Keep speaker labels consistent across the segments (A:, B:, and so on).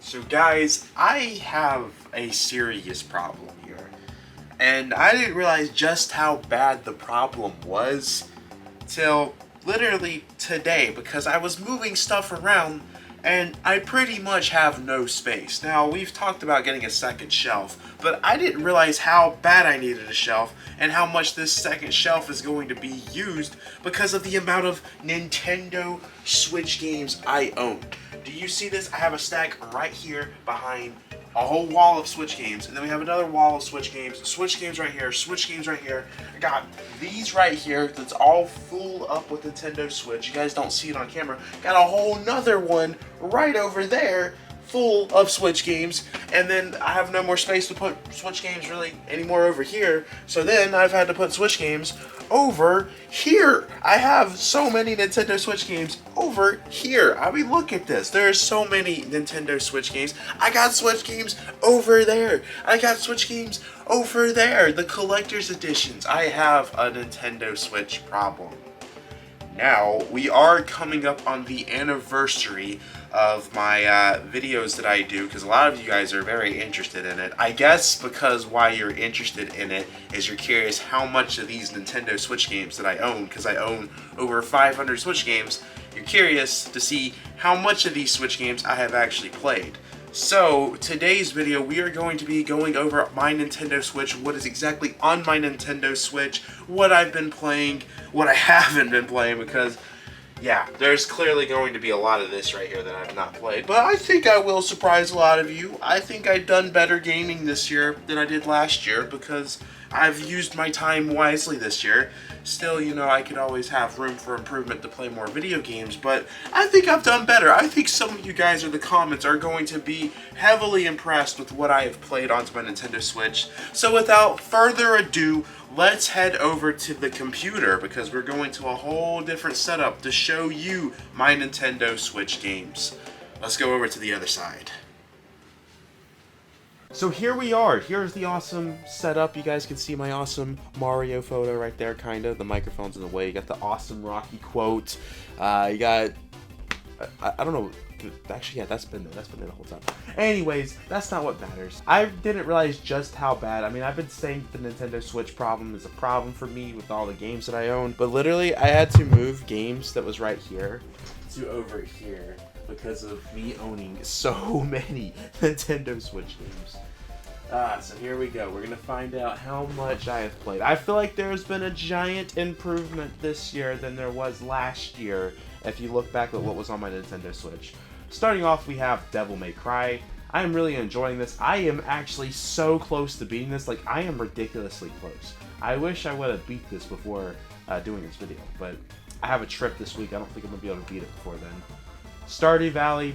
A: So guys, I have a serious problem here. And I didn't realize just how bad the problem was till literally today, because I was moving stuff around and I pretty much have no space. Now, we've talked about getting a second shelf, but I didn't realize how bad I needed a shelf and how much this second shelf is going to be used because of the amount of Nintendo Switch games I own. Do you see this? I have a stack right here behind a whole wall of Switch games, and then we have another wall of Switch games right here, Switch games right here. I got these right here that's all full up with Nintendo Switch. You guys don't see it on camera. Got a whole nother one right over there full of Switch games, and then I have no more space to put Switch games really anymore over here, so then I've had to put Switch games over here. I have so many Nintendo Switch games over here. I mean, look at this. There are so many Nintendo Switch games. I got Switch games over there. I got Switch games over there. The collector's editions. I have a Nintendo Switch problem. Now, we are coming up on the anniversary of my videos that I do, because a lot of you guys are very interested in it. I guess because why you're interested in it is you're curious how much of these Nintendo Switch games that I own, because I own over 500 Switch games. You're curious to see how much of these Switch games I have actually played. So, today's video, we are going to be going over my Nintendo Switch, what is exactly on my Nintendo Switch, what I've been playing, what I haven't been playing, because, yeah, there's clearly going to be a lot of this right here that I've not played. But I think I will surprise a lot of you. I think I've done better gaming this year than I did last year, because I've used my time wisely this year. Still, you know, I could always have room for improvement to play more video games, but I think I've done better. I think some of you guys in the comments are going to be heavily impressed with what I have played onto my Nintendo Switch. So without further ado, let's head over to the computer, because we're going to a whole different setup to show you my Nintendo Switch games. Let's go over to the other side. So here we are. Here's the awesome setup. You guys can see my awesome Mario photo right there, kind of. The microphone's in the way. You got the awesome Rocky quote. You got... I don't know. Actually, yeah, that's been there the whole time. Anyways, that's not what matters. I didn't realize just how bad. I mean, I've been saying the Nintendo Switch problem is a problem for me with all the games that I own. But literally, I had to move games that was right here to over here, because of me owning so many Nintendo Switch games. So here we go. We're going to find out how much I have played. I feel like there's been a giant improvement this year than there was last year, if you look back at what was on my Nintendo Switch. Starting off, we have Devil May Cry. I am really enjoying this. I am actually so close to beating this. Like, I am ridiculously close. I wish I would have beat this before doing this video, but I have a trip this week. I don't think I'm going to be able to beat it before then. Stardew Valley,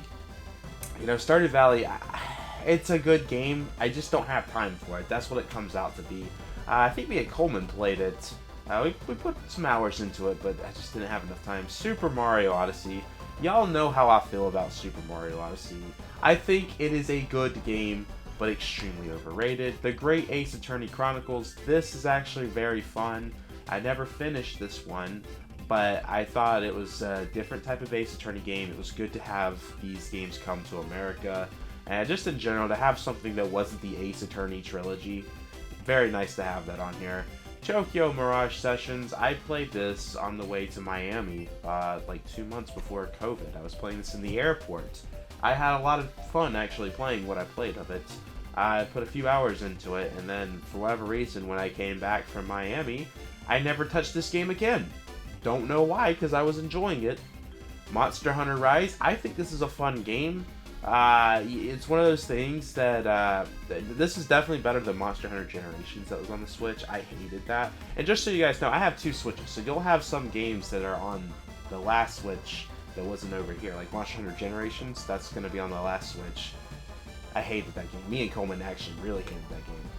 A: it's a good game. I just don't have time for it. That's what it comes out to be. I think me and Coleman played it. We put some hours into it, but I just didn't have enough time. Super Mario Odyssey. Y'all know how I feel about Super Mario Odyssey. I think it is a good game, but extremely overrated. The Great Ace Attorney Chronicles. This is actually very fun. I never finished this one, but I thought it was a different type of Ace Attorney game. It was good to have these games come to America, and just in general to have something that wasn't the Ace Attorney trilogy. Very nice to have that on here. Tokyo Mirage Sessions. I played this on the way to Miami like 2 months before COVID. I was playing this in the airport. I had a lot of fun actually playing what I played of it. I put a few hours into it, and then for whatever reason when I came back from Miami, I never touched this game again. Don't know why, because I was enjoying it. Monster Hunter Rise. I think this is a fun game. It's one of those things that this is definitely better than Monster Hunter Generations that was on the Switch. I hated that. And just so you guys know, I have 2 Switches, so you'll have some games that are on the last Switch that wasn't over here. Like Monster Hunter Generations, that's going to be on the last Switch. I hated that game. Me and Coleman actually really hated that game.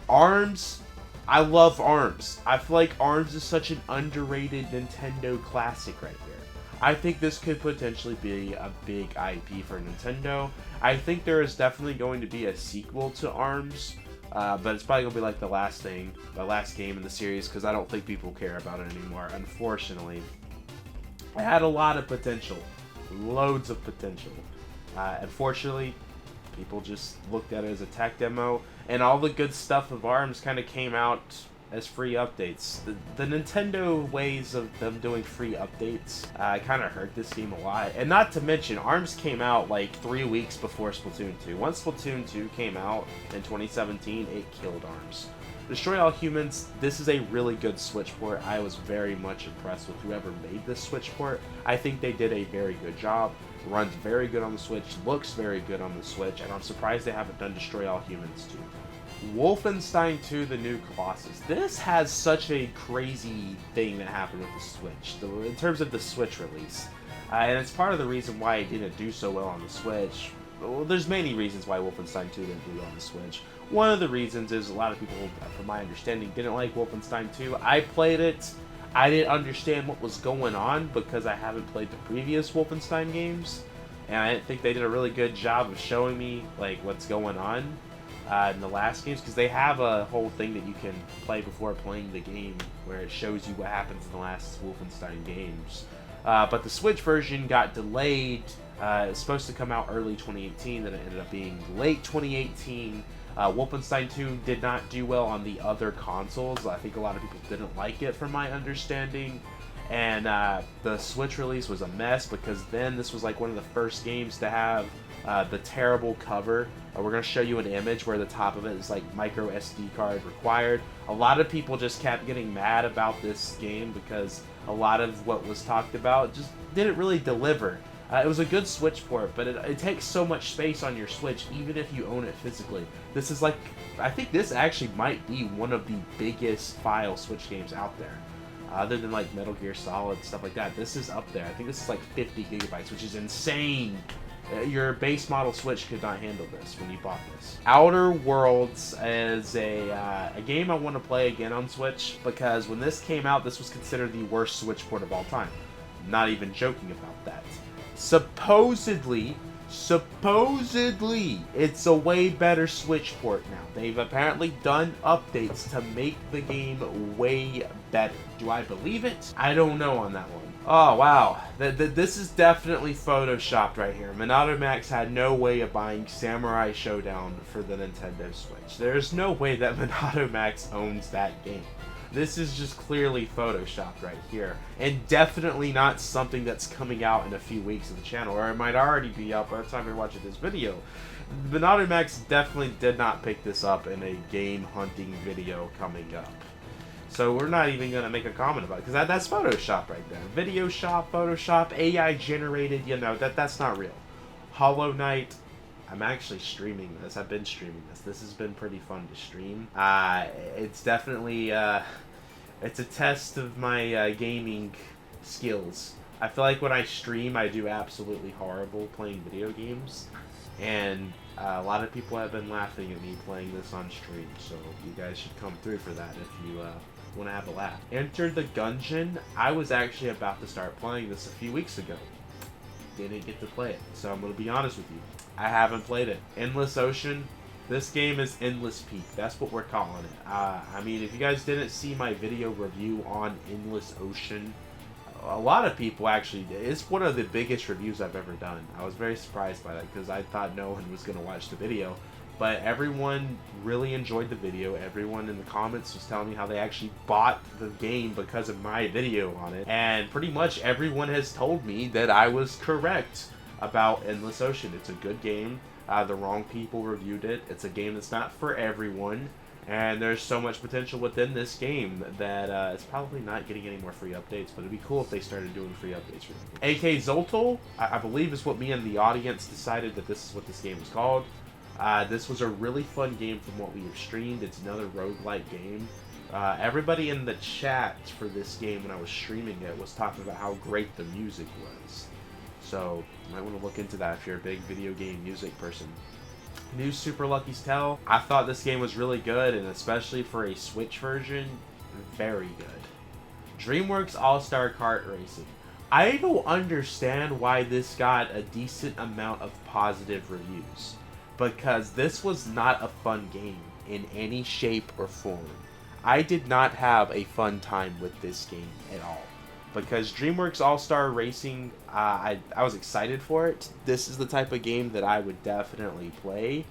A: ARMS. I love ARMS. I feel like ARMS is such an underrated Nintendo classic right here. I think this could potentially be a big IP for Nintendo. I think there is definitely going to be a sequel to ARMS, but it's probably going to be like the last game in the series, because I don't think people care about it anymore, unfortunately. It had a lot of potential. Loads of potential. Unfortunately,
B: People just looked at it as a tech demo, and all the good stuff of ARMS kind of came out as free updates. The Nintendo ways of them doing free updates kind of hurt this game a lot. And not to mention, ARMS came out like 3 weeks before Splatoon 2. Once Splatoon 2 came out in 2017, it killed ARMS. Destroy All Humans, this is a really good Switch port. I was very much impressed with whoever made this Switch port. I think they did a very good job. Runs very good on the Switch, looks very good on the Switch, and I'm surprised they haven't done Destroy All Humans too. Wolfenstein 2: The New Colossus. This has such a crazy thing that happened with the Switch, in terms of the Switch release. And it's part of the reason why it didn't do so well on the Switch. Well, there's many reasons why Wolfenstein 2 didn't do well on the Switch. One of the reasons is a lot of people, from my understanding, didn't like Wolfenstein 2. I played it. I didn't understand what was going on because I haven't played the previous Wolfenstein games. And I didn't think they did a really good job of showing me like what's going on in the last games, because they have a whole thing that you can play before playing the game where it shows you what happens in the last Wolfenstein games. But the Switch version got delayed. It was supposed to come out early 2018, then it ended up being late 2018. Wolfenstein 2 did not do well on the other consoles. I think a lot of people didn't like it from my understanding. And the Switch release was a mess because then this was like one of the first games to have the terrible cover. We're going to show you an image where the top of it is like micro SD card required. A lot of people just kept getting mad about this game because a lot of what was talked about just didn't really deliver. It was a good Switch port, but it takes so much space on your Switch, even if you own it physically. This is like, I think this actually might be one of the biggest file Switch games out there. Other than like Metal Gear Solid, stuff like that, this is up there. I think this is like 50 gigabytes, which is insane. Your base model Switch could not handle this when you bought this. Outer Worlds is a game I want to play again on Switch, because when this came out, this was considered the worst Switch port of all time. Not even joking about that. Supposedly, it's a way better Switch port now. They've apparently done updates to make the game way better. Do I believe it? I don't know on that one. Oh, wow. This is definitely photoshopped right here. Monado Max had no way of buying Samurai Showdown for the Nintendo Switch. There's no way that Monado Max owns that game. This is just clearly photoshopped right here. And definitely not something that's coming out in a few weeks of the channel, or it might already be out by the time you're watching this video. Monado Max definitely did not pick this up in a game hunting video coming up. So we're not even going to make a comment about it, because that's Photoshop right there. Video shop, Photoshop, AI generated, you know, that's not real. Hollow Knight, I'm actually streaming this. I've been streaming this. This has been pretty fun to stream. It's definitely, it's a test of my gaming skills. I feel like when I stream, I do absolutely horrible playing video games. And a lot of people have been laughing at me playing this on stream, so you guys should come through for that if you want to have a laugh. Enter the Gungeon. I was actually about to start playing this a few weeks ago. Didn't get to play it, so I'm going to be honest with you. I haven't played it. Endless Ocean. This game is Endless Peak. That's what we're calling it. I mean, if you guys didn't see my video review on Endless Ocean, a lot of people actually, it's one of the biggest reviews I've ever done. I was very surprised by that because I thought no one was going to watch the video. But everyone really enjoyed the video. Everyone in the comments was telling me how they actually bought the game because of my video on it. And pretty much everyone has told me that I was correct about Endless Ocean. It's a good game. The wrong people reviewed it. It's a game that's not for everyone. And there's so much potential within this game that it's probably not getting any more free updates, but it'd be cool if they started doing free updates for the game. AK Zoltal, I believe is what me and the audience decided that this is what this game is called. This was a really fun game from what we have streamed. It's another roguelike game. Everybody in the chat for this game when I was streaming it was talking about how great the music was. So you might want to look into that if you're a big video game music person. New Super Lucky's Tale. I thought this game was really good, and especially for a Switch version, very good. DreamWorks All-Star Kart Racing. I don't understand why this got a decent amount of positive reviews, because this was not a fun game in any shape or form. I did not have a fun time with this game at all. because DreamWorks All-Star Racing, I was excited for it. This is the type of game that I would definitely play,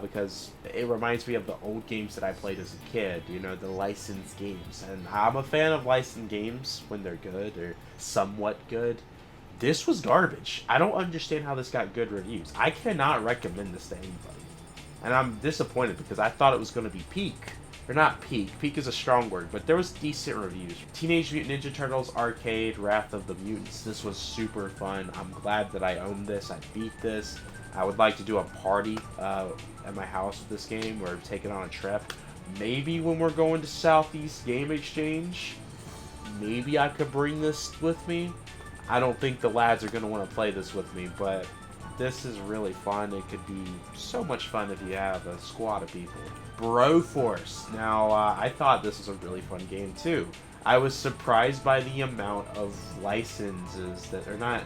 B: because it reminds me of the old games that I played as a kid, you know, the licensed games. And I'm a fan of licensed games when they're good or somewhat good. This was garbage. I don't understand how this got good reviews. I cannot recommend this to anybody. And I'm disappointed because I thought it was going to be peak. Or not peak. Peak is a strong word, but there was decent reviews. Teenage Mutant Ninja Turtles Arcade Wrath of the Mutants. This was super fun. I'm glad that I owned this. I beat this. I would like to do a party at my house with this game, or take it on a trip. Maybe when we're going to Southeast Game Exchange, maybe I could bring this with me. I don't think the lads are going to want to play this with me, but this is really fun. It could be so much fun if you have a squad of people. Broforce. Now, I thought this was a really fun game too. I was surprised by the amount of licenses that are not...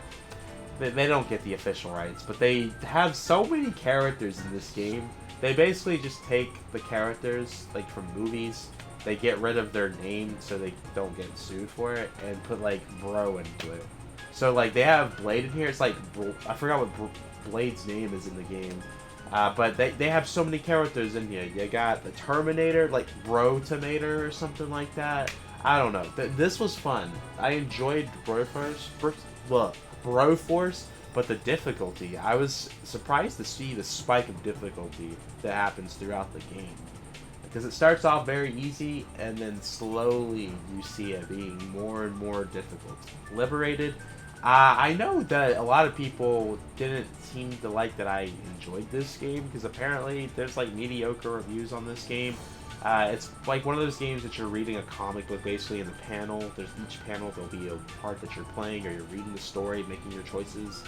B: They don't get the official rights, but they have so many characters in this game. They basically just take the characters, like from movies, they get rid of their name so they don't get sued for it, and put like bro into it. So like they have Blade in here. It's like, I forgot what Blade's name is in the game. But they have so many characters in here. You got the Terminator, like Bro-Tomator or something like that. I don't know. This was fun. I enjoyed Broforce, but the difficulty, I was surprised to see the spike of difficulty that happens throughout the game. Because it starts off very easy, and then slowly you see it being more and more difficult. Liberated. I know that a lot of people didn't seem to like that I enjoyed this game, because apparently there's like mediocre reviews on this game. It's like one of those games that you're reading a comic book basically in the panel. There's each panel, there'll be a part that you're playing, or you're reading the story, making your choices.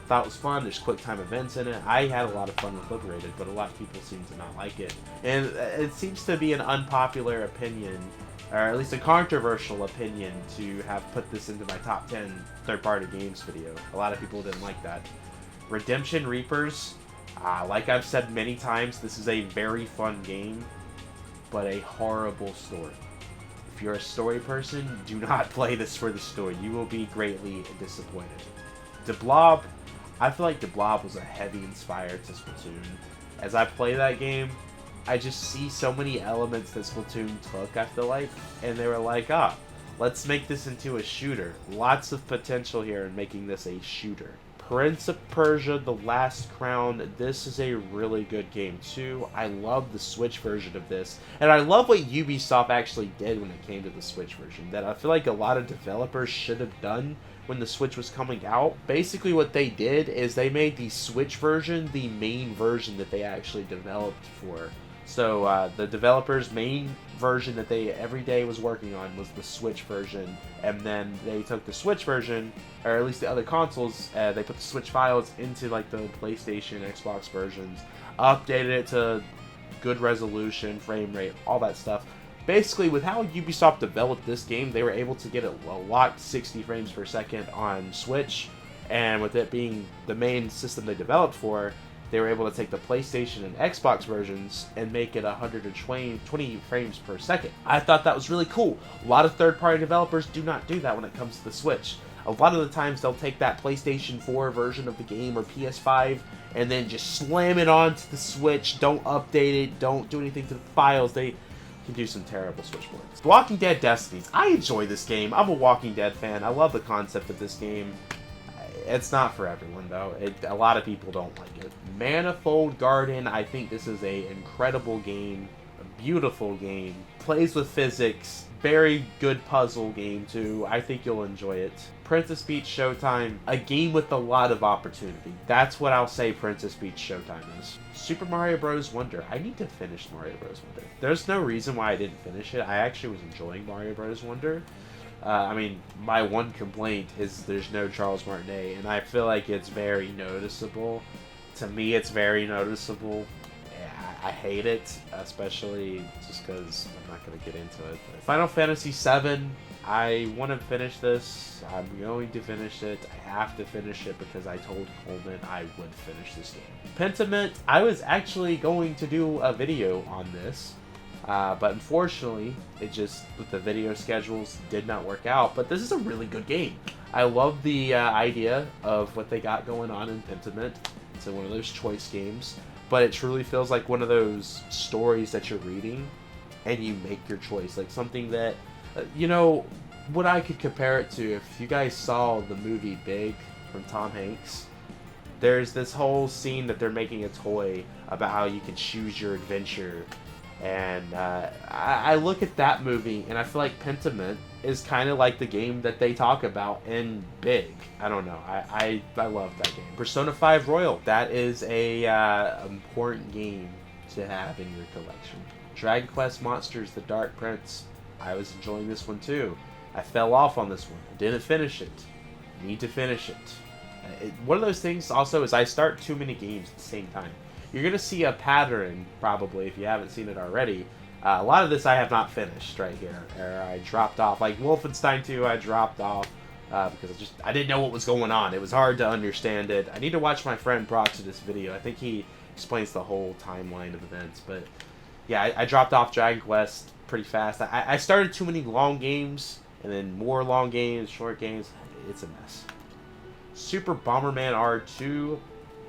B: Thought it was fun. There's quick time events in it. I had a lot of fun with Liberated, but a lot of people seem to not like it. And it seems to be an unpopular opinion, or at least a controversial opinion, to have put this into my top 10 third-party games video. A lot of people didn't like that. Redemption Reapers, like I've said many times, this is a very fun game, but a horrible story. If you're a story person, do not play this for the story. You will be greatly disappointed. The Blob, I feel like The Blob was a heavy inspired to Splatoon. As I play that game, I just see so many elements that Splatoon took, I feel like, and they were like, let's make this into a shooter. Lots of potential here in making this a shooter. Prince of Persia: The Last Crown. This is a really good game too. I love the Switch version of this, and I love what Ubisoft actually did when it came to the Switch version, that I feel like a lot of developers should have done when the Switch was coming out. Basically what they did is they made the Switch version the main version that they actually developed for. So the developer's main version that they every day was working on was the Switch version, and then they took the Switch version, or at least the other consoles, they put the Switch files into like the PlayStation, Xbox versions, updated it to good resolution, frame rate, all that stuff. Basically, with how Ubisoft developed this game, they were able to get it locked 60 frames per second on Switch, and with it being the main system they developed for, they were able to take the PlayStation and Xbox versions and make it 120 frames per second. I thought that was really cool. A lot of third-party developers do not do that when it comes to the Switch. A lot of the times they'll take that PlayStation 4 version of the game or PS5 and then just slam it onto the Switch, don't update it, don't do anything to the files. They can do some terrible Switch ports. Walking Dead Destinies. I enjoy this game. I'm a Walking Dead fan. I love the concept of this game. It's not for everyone, though. A lot of people don't like it. Manifold Garden. I think this is an incredible game. A beautiful game. Plays with physics. Very good puzzle game, too. I think you'll enjoy it. Princess Peach Showtime. A game with a lot of opportunity. That's what I'll say Princess Peach Showtime is. Super Mario Bros. Wonder. I need to finish Mario Bros. Wonder. There's no reason why I didn't finish it. I actually was enjoying Mario Bros. Wonder. I mean, my one complaint is there's no Charles Martinet, and I feel like it's very noticeable. To me, it's very noticeable. I hate it, especially just because I'm not going to get into it. But Final Fantasy VII, I want to finish this. I'm going to finish it. I have to finish it because I told Coleman I would finish this game. Pentiment, I was actually going to do a video on this. But unfortunately, it just, with the video schedules, did not work out. But this is a really good game. I love the idea of what they got going on in Pentiment. It's one of those choice games. But it truly feels like one of those stories that you're reading and you make your choice. Like something that, you know, what I could compare it to, if you guys saw the movie Big from Tom Hanks, there's this whole scene that they're making a toy about how you can choose your adventure. And I look at that movie and I feel like Pentiment is kind of like the game that they talk about in Big. I don't know. I love that game. Persona 5 Royal. That is a important game to have in your collection. Dragon Quest Monsters: The Dark Prince. I was enjoying this one too. I fell off on this one. I didn't finish it. Need to finish it. One of those things also is I start too many games at the same time. You're going to see a pattern, probably, if you haven't seen it already. A lot of this I have not finished right here. Or I dropped off. Like Wolfenstein 2, I dropped off because I didn't know what was going on. It was hard to understand it. I need to watch my friend Brock to this video. I think he explains the whole timeline of events. But yeah, I dropped off Dragon Quest pretty fast. I started too many long games, and then more long games, short games. It's a mess. Super Bomberman R2.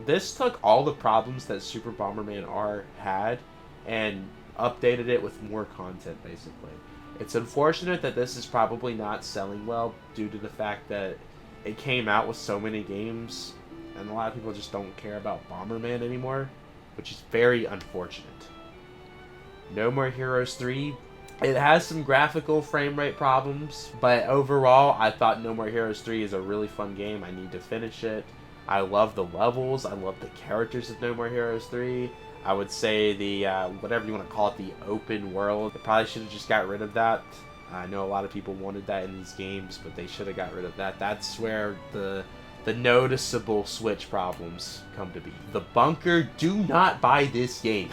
B: This took all the problems that Super Bomberman R had and updated it with more content, basically. It's unfortunate that this is probably not selling well due to the fact that it came out with so many games and a lot of people just don't care about Bomberman anymore, which is very unfortunate. No More Heroes 3. It has some graphical frame rate problems, but overall, I thought No More Heroes 3 is a really fun game. I need to finish it. I love the levels. I love the characters of No More Heroes 3. I would say the, whatever you want to call it, the open world. They probably should have just got rid of that. I know a lot of people wanted that in these games, but they should have got rid of that. That's where the noticeable Switch problems come to be. The Bunker, do not buy this game.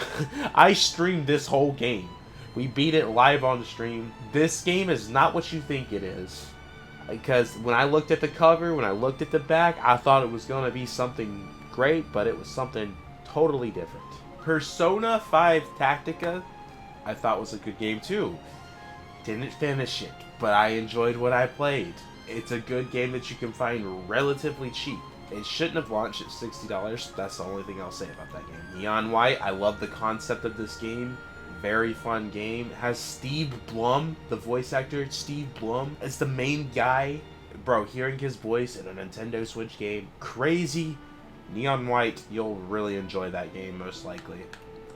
B: I streamed this whole game. We beat it live on the stream. This game is not what you think it is. Because when I looked at the cover, when I looked at the back, I thought it was going to be something great, but it was something totally different. Persona 5 Tactica, I thought was a good game too. Didn't finish it, but I enjoyed what I played. It's a good game that you can find relatively cheap. It shouldn't have launched at $60. That's the only thing I'll say about that game. Neon White, I love the concept of this game. Very fun game. It has Steve Blum, the voice actor. Steve Blum is the main guy. Bro, hearing his voice in a Nintendo Switch game, crazy. Neon White, you'll really enjoy that game most likely.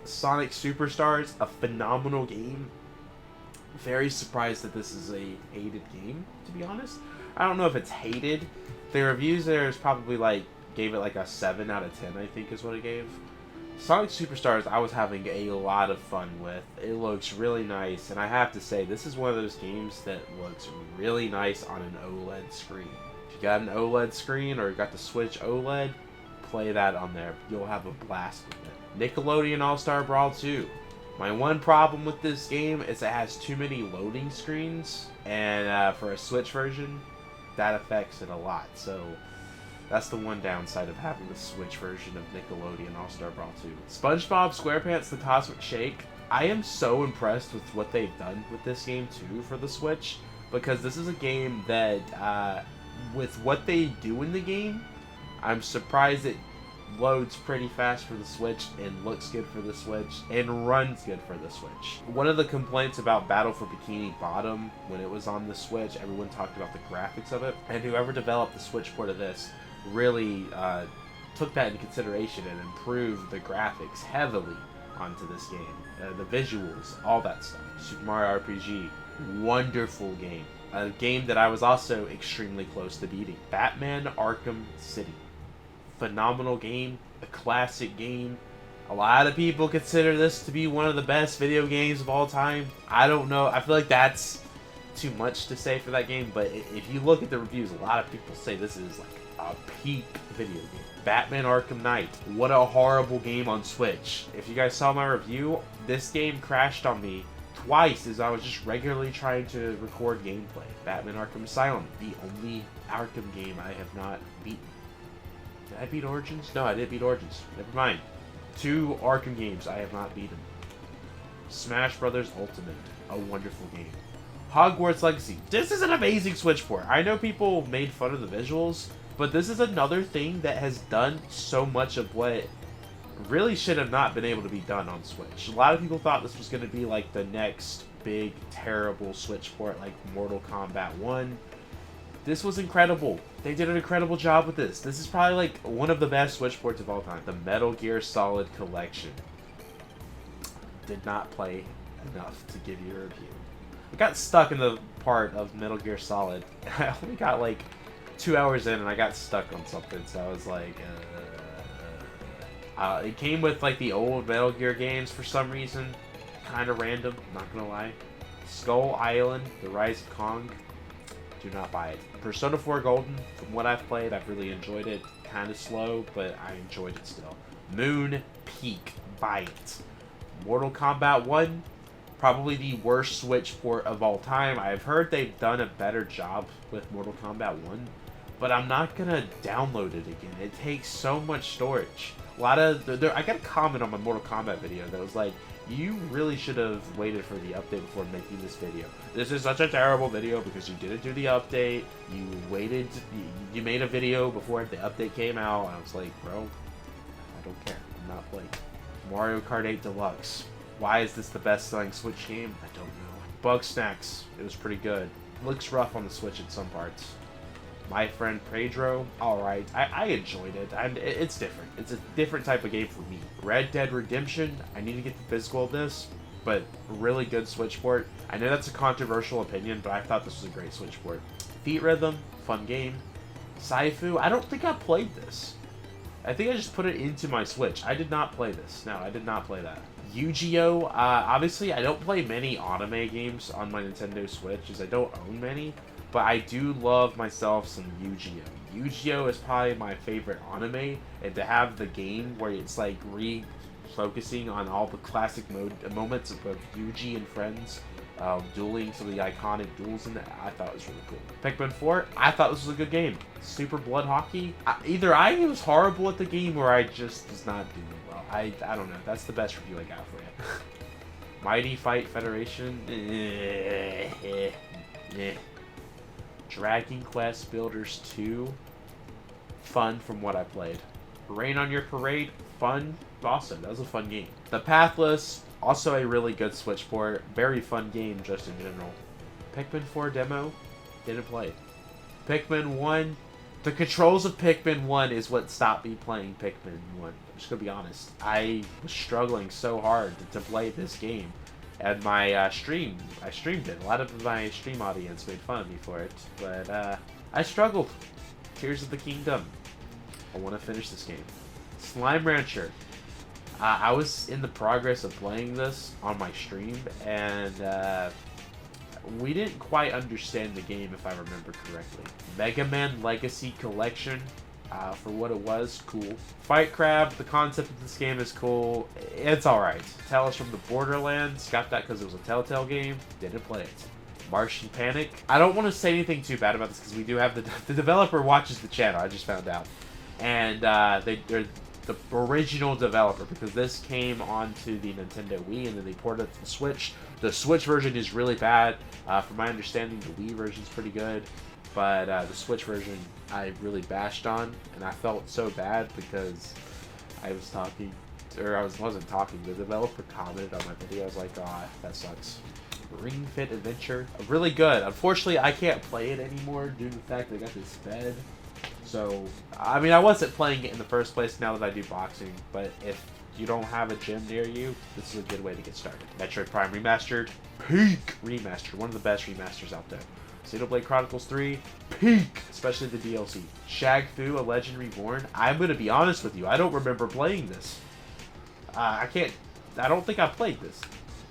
B: Sonic Superstars, a phenomenal game. Very surprised that this is a hated game, to be honest. I don't know if it's hated. The reviews there is probably like, gave it like a 7 out of 10, I think is what it gave. Sonic Superstars, I was having a lot of fun with. It looks really nice, and I have to say, this is one of those games that looks really nice on an OLED screen. If you got an OLED screen or you got the Switch OLED, play that on there. You'll have a blast with it. Nickelodeon All-Star Brawl 2. My one problem with this game is it has too many loading screens, and for a Switch version, that affects it a lot. So that's the one downside of having the Switch version of Nickelodeon All-Star Brawl 2. SpongeBob SquarePants The Cosmic Shake. I am so impressed with what they've done with this game too for the Switch, because this is a game that, with what they do in the game, I'm surprised it loads pretty fast for the Switch and looks good for the Switch and runs good for the Switch. One of the complaints about Battle for Bikini Bottom when it was on the Switch, everyone talked about the graphics of it, and whoever developed the Switch port of this really took that into consideration and improved the graphics heavily onto this game. The visuals, all that stuff. Super Mario RPG, wonderful game. A game that I was also extremely close to beating. Batman Arkham City. Phenomenal game, a classic game. A lot of people consider this to be one of the best video games of all time. I don't know, I feel like that's too much to say for that game, but if you look at the reviews, a lot of people say this is like a peak video game. Batman Arkham Knight, what a horrible game on Switch. If you guys saw my review, this game crashed on me twice as I was just regularly trying to record gameplay. Batman Arkham Asylum, the only Arkham game I have not beaten. Did I beat Origins? No, I did beat Origins. Never mind. 2 Arkham games I have not beaten. Smash Brothers Ultimate, a wonderful game. Hogwarts Legacy. This is an amazing Switch port. I know people made fun of the visuals, but this is another thing that has done so much of what really should have not been able to be done on Switch. A lot of people thought this was going to be like the next big, terrible Switch port like Mortal Kombat 1. This was incredible. They did an incredible job with this. This is probably like one of the best Switch ports of all time. The Metal Gear Solid Collection. Did not play enough to give you a review. I got stuck in the part of Metal Gear Solid. I only got like 2 hours in and I got stuck on something, so I was like, it came with like the old Metal Gear games for some reason. Kind of random, not gonna lie. Skull Island, The Rise of Kong. Do not buy it. Persona 4 Golden, from what I've played, I've really enjoyed it. Kind of slow, but I enjoyed it still. Moon Peak, buy it. Mortal Kombat 1, probably the worst Switch port of all time. I've heard they've done a better job with Mortal Kombat 1, but I'm not gonna download it again. It takes so much storage. I got a comment on my Mortal Kombat video that was like, you really should have waited for the update before making this video. This is such a terrible video because you didn't do the update. You waited, you made a video before the update came out. And I was like, bro, I don't care. I'm not playing. Mario Kart 8 Deluxe. Why is this the best selling Switch game? I don't know. Bug Snacks. It was pretty good. Looks rough on the Switch in some parts. My Friend Pedro. Alright. I enjoyed it. It's different. It's a different type of game for me. Red Dead Redemption. I need to get the physical of this, but really good Switch port. I know that's a controversial opinion, but I thought this was a great Switch port. Feet Rhythm. Fun game. Saifu. I don't think I played this. I think I just put it into my Switch. I did not play this. No, I did not play that. Yu-Gi-Oh! Obviously, I don't play many anime games on my Nintendo Switch, as I don't own many, but I do love myself some Yu-Gi-Oh! Yu-Gi-Oh! Is probably my favorite anime, and to have the game where it's like refocusing on all the classic moments of both Yuji and friends, dueling some of the iconic duels in it, I thought it was really cool. Pikmin 4, I thought this was a good game. Super Blood Hockey, either I was horrible at the game or I just was not doing well. I don't know. That's the best review I got for you. Mighty Fight Federation, Dragon Quest Builders 2, fun from what I played. Rain on Your Parade, fun, awesome. That was a fun game. The Pathless, also a really good Switch port. Very fun game just in general. Pikmin 4 demo, didn't play. Pikmin 1, the controls of Pikmin 1 is what stopped me playing Pikmin 1. I'm just gonna be honest. I was struggling so hard to play this game. And my I streamed it. A lot of my stream audience made fun of me for it. But I struggled. Tears of the Kingdom. I want to finish this game. Slime Rancher. I was in the progress of playing this on my stream, and we didn't quite understand the game, if I remember correctly. Mega Man Legacy Collection, for what it was, cool. Fight Crab, the concept of this game is cool. It's alright. Tales from the Borderlands, got that because it was a Telltale game, didn't play it. Martian Panic. I don't want to say anything too bad about this because we do have the developer watches the channel, I just found out. And they're the original developer, because this came onto the Nintendo Wii and then they ported it to the Switch. The Switch version is really bad. From my understanding, the Wii version is pretty good, but the Switch version I really bashed on, and I felt so bad because I was talking, or wasn't talking. The developer commented on my video. I was like, oh, that sucks. Ring Fit Adventure, really good. Unfortunately, I can't play it anymore due to the fact that I got this bed. So, I mean, I wasn't playing it in the first place now that I do boxing, but if you don't have a gym near you, this is a good way to get started. Metroid Prime Remastered, peak remaster, one of the best remasters out there. Xenoblade Chronicles 3, peak, especially the DLC. Shag Fu, A Legend Reborn, I'm going to be honest with you, I don't remember playing this. I don't think I played this.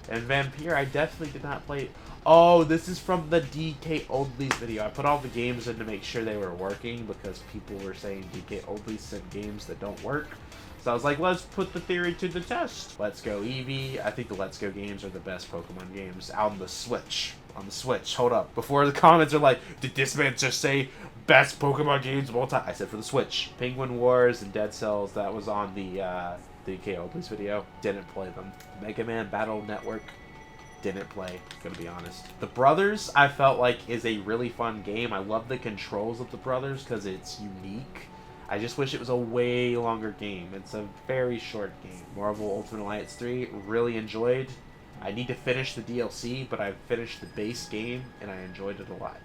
B: And Vampire, I definitely did not play it. Oh, this is from the DK Oldlies video. I put all the games in to make sure they were working because people were saying DK Oldlies sent games that don't work. So I was like, let's put the theory to the test. Let's Go Eevee. I think the Let's Go games are the best Pokemon games on the Switch. On the Switch. Hold up. Before the comments are like, did this man just say best Pokemon games of all time? I said for the Switch. Penguin Wars and Dead Cells, that was on the the KO Blues video. Didn't play them. Mega Man Battle Network. Didn't play, gonna be honest. The Brothers, I felt like, is a really fun game. I love the controls of the Brothers because it's unique. I just wish it was a way longer game. It's a very short game. Marvel Ultimate Alliance 3, really enjoyed. I need to finish the DLC, but I've finished the base game, and I enjoyed it a lot.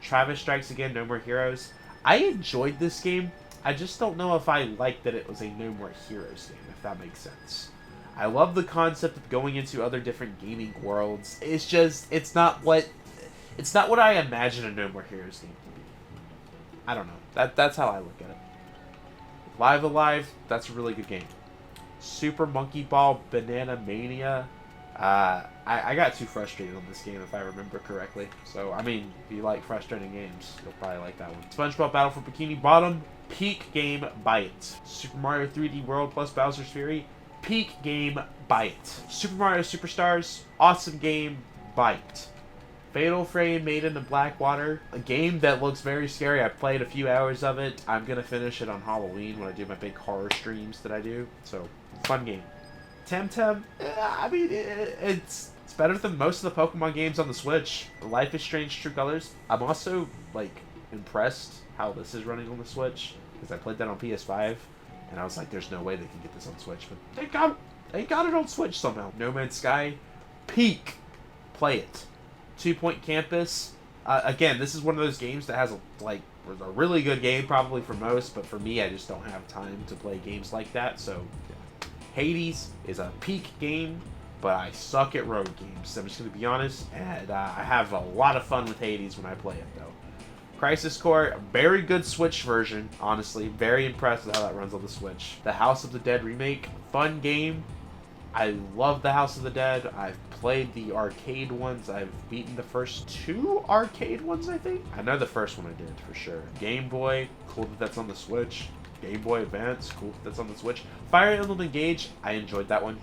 B: Travis Strikes Again, No More Heroes. I enjoyed this game. I just don't know if I liked that it was a No More Heroes game, if that makes sense. I love the concept of going into other different gaming worlds. It's just, it's not what I imagine a No More Heroes game to be. I don't know. That's how I look at it. Live Alive, that's a really good game. Super Monkey Ball Banana Mania. I got too frustrated on this game, if I remember correctly. So, I mean, if you like frustrating games, you'll probably like that one. SpongeBob Battle for Bikini Bottom. Peak game, buy it. Super Mario 3D World plus Bowser's Fury. Peak game, buy it. Super Mario Superstars. Awesome game, buy it. Fatal Frame Made in Blackwater. A game that looks very scary. I played a few hours of it. I'm going to finish it on Halloween when I do my big horror streams that I do. So, fun game. Temtem, I mean, it's better than most of the Pokemon games on the Switch. Life is Strange True Colors. I'm also, like, impressed how this is running on the Switch, because I played that on PS5, and I was like, there's no way they can get this on Switch, but they got it on Switch somehow. No Man's Sky, peak, play it. 2 Point Campus, again, this is one of those games that has, a really good game probably for most, but for me, I just don't have time to play games like that, so Hades is a peak game, but I suck at road games. I'm just going to be honest, and I have a lot of fun with Hades when I play it, though. Crisis Core, very good Switch version, honestly. Very impressed with how that runs on the Switch. The House of the Dead remake, fun game. I love the House of the Dead. I've played the arcade ones. I've beaten the first 2 arcade ones, I think. I know the first one I did, for sure. Game Boy, cool that that's on the Switch. Game Boy Advance, cool that's on the Switch. Fire Emblem Engage, I enjoyed that one.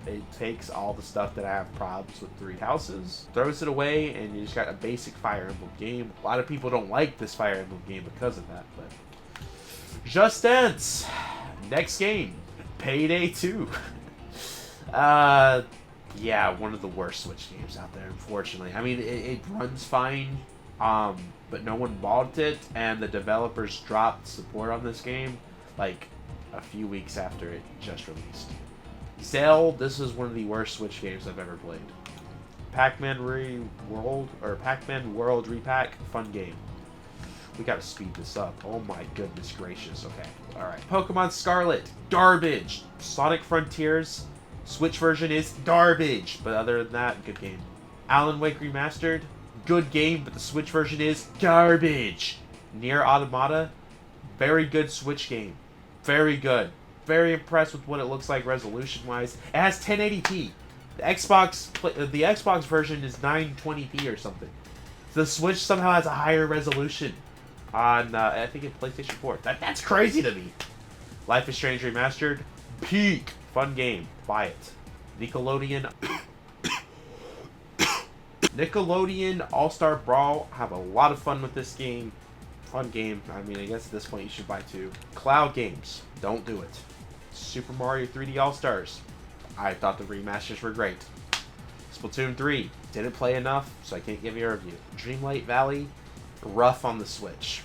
B: It takes all the stuff that I have problems with 3 Houses, throws it away, and you just got a basic Fire Emblem game. A lot of people don't like this Fire Emblem game because of that, but... Just Dance! Next game, Payday 2. Yeah, one of the worst Switch games out there, unfortunately. I mean, it runs fine, but no one bought it, and the developers dropped support on this game, like, a few weeks after it just released. Cell, this is one of the worst Switch games I've ever played. Pac-Man World Repack, fun game. We gotta speed this up. Oh my goodness gracious. Okay, alright. Pokemon Scarlet, garbage. Sonic Frontiers, Switch version is garbage. But other than that, good game. Alan Wake Remastered, good game, but the Switch version is garbage. Nier Automata, very good Switch game. Very good. Very impressed with what it looks like resolution-wise. It has 1080p. The Xbox version is 920p or something. The Switch somehow has a higher resolution on, I think, it's PlayStation 4. That's crazy to me. Life is Strange Remastered, peak. Fun game. Buy it. Nickelodeon. Nickelodeon All-Star Brawl. Have a lot of fun with this game. Fun game. I mean, I guess at this point you should buy 2. Cloud Games. Don't do it. Super Mario 3D All-Stars. I thought the remasters were great. Splatoon 3. Didn't play enough, so I can't give you a review. Dreamlight Valley. Rough on the Switch.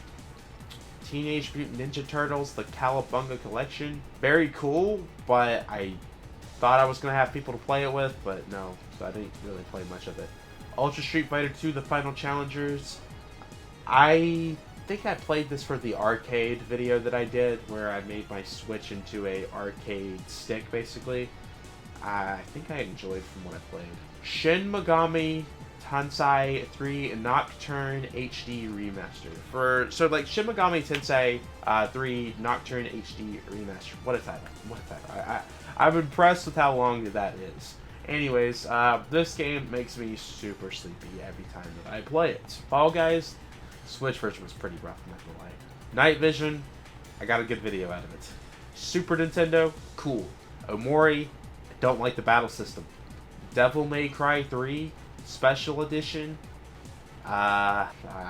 B: Teenage Mutant Ninja Turtles, the Cowabunga Collection. Very cool, but I thought I was going to have people to play it with, but no. So I didn't really play much of it. Ultra Street Fighter 2, The Final Challengers. I think I played this for the arcade video that I did, where I made my Switch into a arcade stick, basically. I think I enjoyed from what I played. Shin Megami Tensei 3 Nocturne HD Remaster. So like Shin Megami Tensei 3 Nocturne HD Remaster. What a title. What a title. I'm impressed with how long that is. Anyways, this game makes me super sleepy every time that I play it. Fall Guys, Switch version was pretty rough, I'm not gonna lie. Night Vision, I got a good video out of it. Super Nintendo, cool. Omori, I don't like the battle system. Devil May Cry 3, Special Edition, I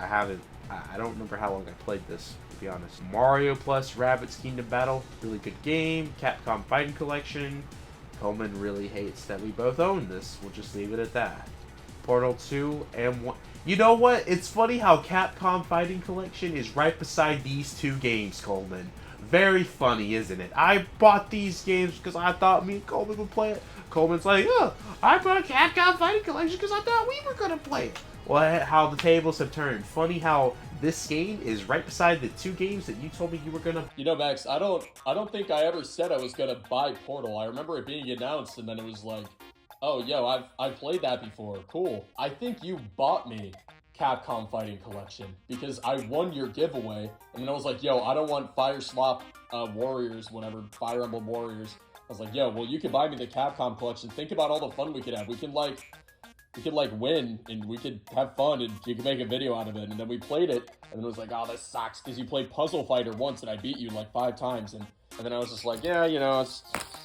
B: haven't I don't remember how long I played this, to be honest. Mario plus Rabbids Kingdom Battle, really good game. Capcom Fighting Collection. Coleman really hates that we both own this. We'll just leave it at that. Portal 2 and 1. You know what? It's funny how Capcom Fighting Collection is right beside these two games, Coleman. Very funny, isn't it? I bought these games because I thought me and Coleman would play it. Coleman's like, oh, I bought Capcom Fighting Collection because I thought we were going to play it. Well, how the tables have turned. Funny how this game is right beside the two games that you told me you were going to...
C: You know, Max, I don't think I ever said I was going to buy Portal. I remember it being announced, and then it was like, oh, yo, I've played that before. Cool. I think you bought me Capcom Fighting Collection because I won your giveaway, and then I was like, yo, I don't want Fire Slop Warriors, whatever, Fire Emblem Warriors. I was like, yo, well, you could buy me the Capcom Collection. Think about all the fun we could have. We could win, and we could have fun, and you could make a video out of it. And then we played it, and then it was like, oh, this sucks, because you played Puzzle Fighter once, and I beat you like 5 times. And then I was just like, yeah, you know, it's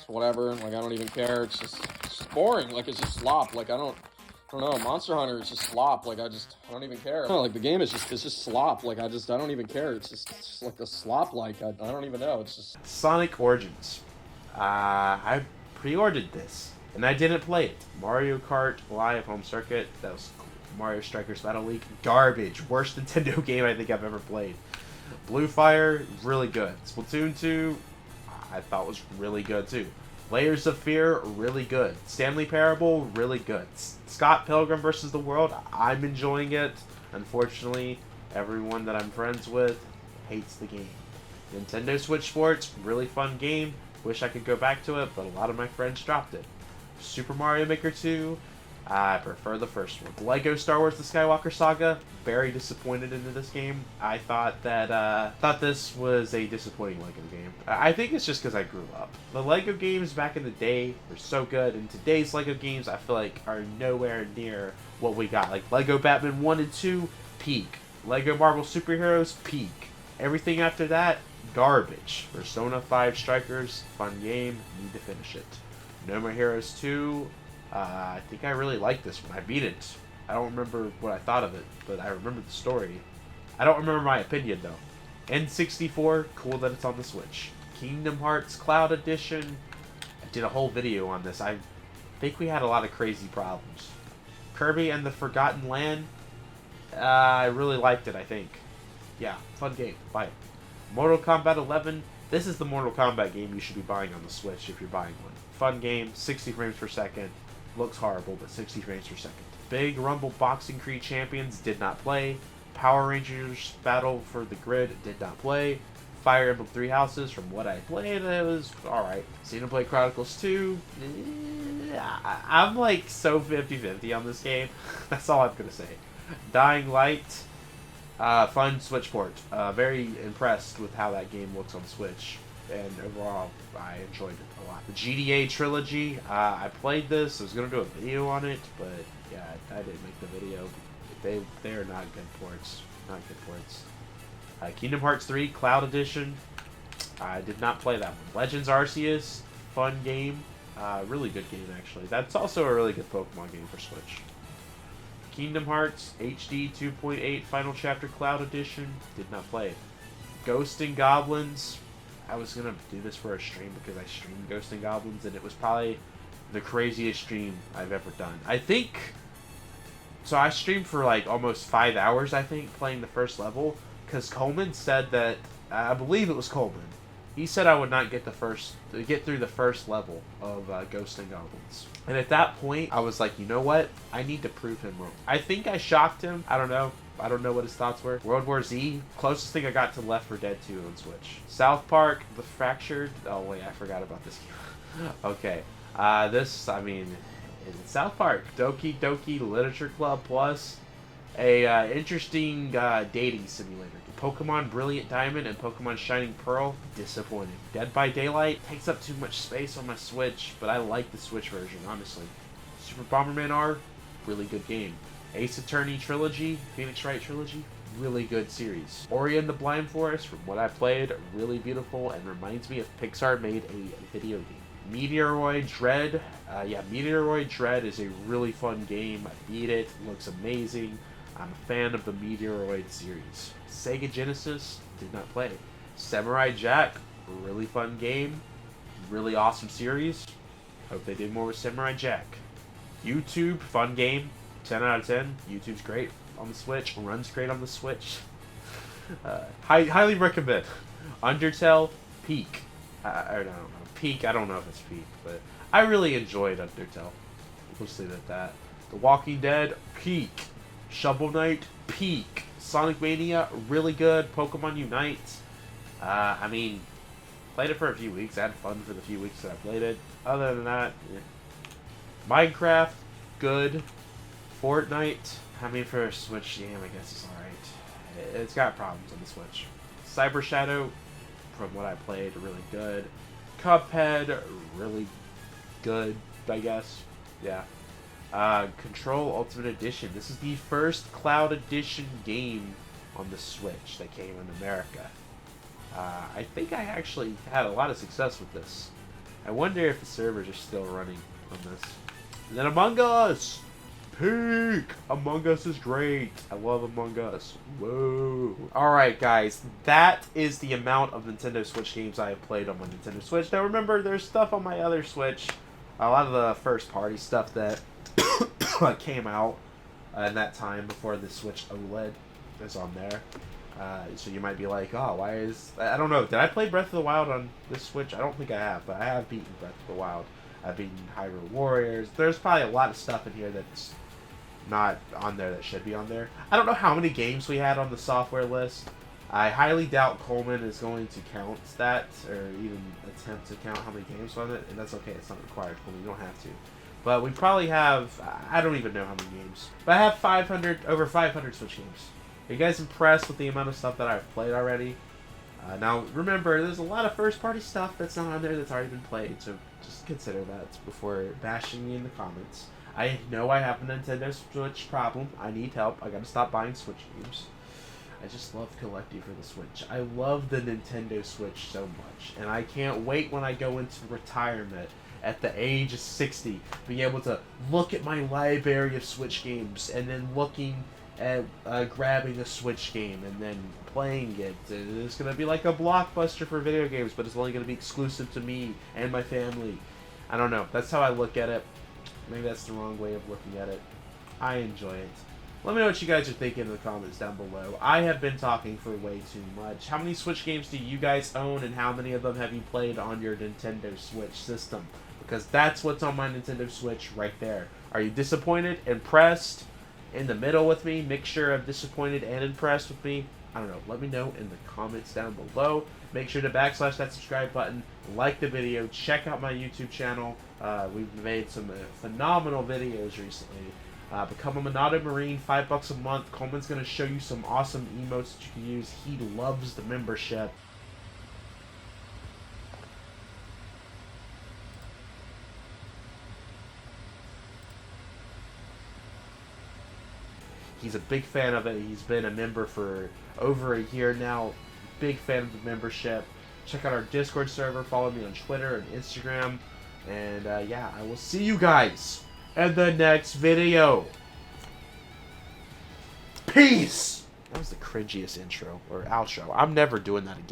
C: whatever. Like, I don't even care. It's just boring. Like, it's just slop. Like, I don't know. Monster Hunter is just slop. Like, I don't even care. No, like, the game is just slop. Like, I don't even care. It's just like the slop. Like, I don't even know. It's just
B: Sonic Origins. I pre-ordered this, and I didn't play it. Mario Kart Live Home Circuit. That was Mario Strikers Battle League. Garbage. Worst Nintendo game I think I've ever played. Blue Fire, really good. Splatoon 2, I thought was really good too. Layers of Fear, really good. Stanley Parable, really good. Scott Pilgrim vs. the World, I'm enjoying it. Unfortunately, everyone that I'm friends with hates the game. Nintendo Switch Sports, really fun game. Wish I could go back to it, but a lot of my friends dropped it. Super Mario Maker 2, I prefer the first one. Lego Star Wars The Skywalker Saga, very disappointed into this game. I thought this was a disappointing Lego game. I think it's just because I grew up. The Lego games back in the day were so good, and today's Lego games I feel like are nowhere near what we got. Like Lego Batman 1 and 2, peak. Lego Marvel Superheroes, peak. Everything after that, garbage. Persona 5 Strikers, fun game, need to finish it. No More Heroes 2, I think I really liked this one. I beat it. I don't remember what I thought of it, but I remember the story. I don't remember my opinion, though. N64, cool that it's on the Switch. Kingdom Hearts Cloud Edition, I did a whole video on this. I think we had a lot of crazy problems. Kirby and the Forgotten Land, I really liked it, I think. Yeah, fun game. Buy it. Mortal Kombat 11, this is the Mortal Kombat game you should be buying on the Switch if you're buying one. Fun game, 60 frames per second. Looks horrible, but 60 frames per second. Big Rumble Boxing Creed Champions, did not play. Power Rangers Battle for the Grid, did not play. Fire Emblem Three Houses, from what I played, it was alright. Xenoblade Chronicles 2, I'm like so 50-50 on this game. That's all I'm gonna say. Dying Light, fun Switch port. Very impressed with how that game looks on Switch. And overall, I enjoyed it a lot. The GDA trilogy, I played this. I was going to do a video on it, but yeah, I didn't make the video. They're not good ports. Not good ports. Kingdom Hearts 3 Cloud Edition, I did not play that one. Legends Arceus, fun game. Really good game, actually. That's also a really good Pokemon game for Switch. Kingdom Hearts HD 2.8 Final Chapter Cloud Edition, did not play it. Ghosts and Goblins, I was going to do this for a stream because I streamed Ghosts and Goblins, and it was probably the craziest stream I've ever done. I think, so I streamed for like almost 5 hours, I think, playing the first level, because Coleman said that, I believe it was Coleman, he said I would not get through the first level of Ghosts and Goblins. And at that point, I was like, you know what? I need to prove him wrong. I think I shocked him. I don't know. I don't know what his thoughts were. World War Z, closest thing I got to Left 4 Dead 2 on Switch. South Park, The Fractured. Oh wait, I forgot about this game. Okay, in South Park, Doki Doki Literature Club Plus, a interesting dating simulator. Pokemon Brilliant Diamond and Pokemon Shining Pearl, disappointing. Dead by Daylight takes up too much space on my Switch, but I like the Switch version, honestly. Super Bomberman R, really good game. Ace Attorney Trilogy, Phoenix Wright Trilogy, really good series. Ori and the Blind Forest, from what I played, really beautiful and reminds me if Pixar made a video game. Meteoroid Dread, Meteoroid Dread is a really fun game. I beat it, looks amazing. I'm a fan of the Meteoroid series. Sega Genesis, did not play. Samurai Jack, really fun game. Really awesome series. Hope they did more with Samurai Jack. YouTube, fun game. 10 out of 10. YouTube's great on the Switch. Runs great on the Switch. Highly recommend. Undertale, peak. I don't know. Peak, I don't know if it's peak, but I really enjoyed Undertale. We'll leave it at that. The Walking Dead, peak. Shovel Knight, peak. Sonic Mania, really good. Pokemon Unite. I mean, played it for a few weeks. I had fun for the few weeks that I played it. Other than that, yeah. Minecraft, good. Fortnite, I mean, for a Switch game, I guess it's alright. It's got problems on the Switch. Cyber Shadow, from what I played, really good. Cuphead, really good, I guess. Yeah. Control Ultimate Edition. This is the first Cloud Edition game on the Switch that came in America. I think I actually had a lot of success with this. I wonder if the servers are still running on this. And then Among Us! Peak! Among Us is great. I love Among Us. Whoa. Alright, guys. That is the amount of Nintendo Switch games I have played on my Nintendo Switch. Now remember, there's stuff on my other Switch. A lot of the first-party stuff that came out in that time before the Switch OLED is on there. So you might be like, oh, why is... I don't know. Did I play Breath of the Wild on this Switch? I don't think I have, but I have beaten Breath of the Wild. I've beaten Hyrule Warriors. There's probably a lot of stuff in here that's not on there that should be on there. I don't know how many games we had on the software list. I highly doubt Coleman is going to count that, or even attempt to count how many games on it, and that's okay. It's not required, Coleman. You don't have to. But we probably have... I don't even know how many games. But I have over 500 Switch games. Are you guys impressed with the amount of stuff that I've played already? Now, remember, there's a lot of first-party stuff that's not on there that's already been played, so just consider that before bashing me in the comments. I know I have a Nintendo Switch problem. I need help. I gotta stop buying Switch games. I just love collecting for the Switch. I love the Nintendo Switch so much, and I can't wait when I go into retirement at the age of 60, being able to look at my library of Switch games, and then looking at grabbing a Switch game and then playing it. It's going to be like a Blockbuster for video games, but it's only going to be exclusive to me and my family. I don't know. That's how I look at it. Maybe that's the wrong way of looking at it. I enjoy it. Let me know what you guys are thinking in the comments down below. I have been talking for way too much. How many Switch games do you guys own, and how many of them have you played on your Nintendo Switch system? Because that's what's on my Nintendo Switch right there. Are you disappointed, impressed, in the middle with me, mixture of disappointed and impressed with me? I don't know. Let me know in the comments down below. Make sure to backslash that subscribe button, like the video, check out my YouTube channel. We've made some phenomenal videos recently. Become a MONADO Marine, $5 a month. Coleman's going to show you some awesome emotes that you can use. He loves the membership. He's a big fan of it. He's been a member for over a year now. Big fan of the membership. Check out our Discord server. Follow me on Twitter and Instagram. And yeah, I will see you guys in the next video. Peace! That was the cringiest intro or outro. I'm never doing that again.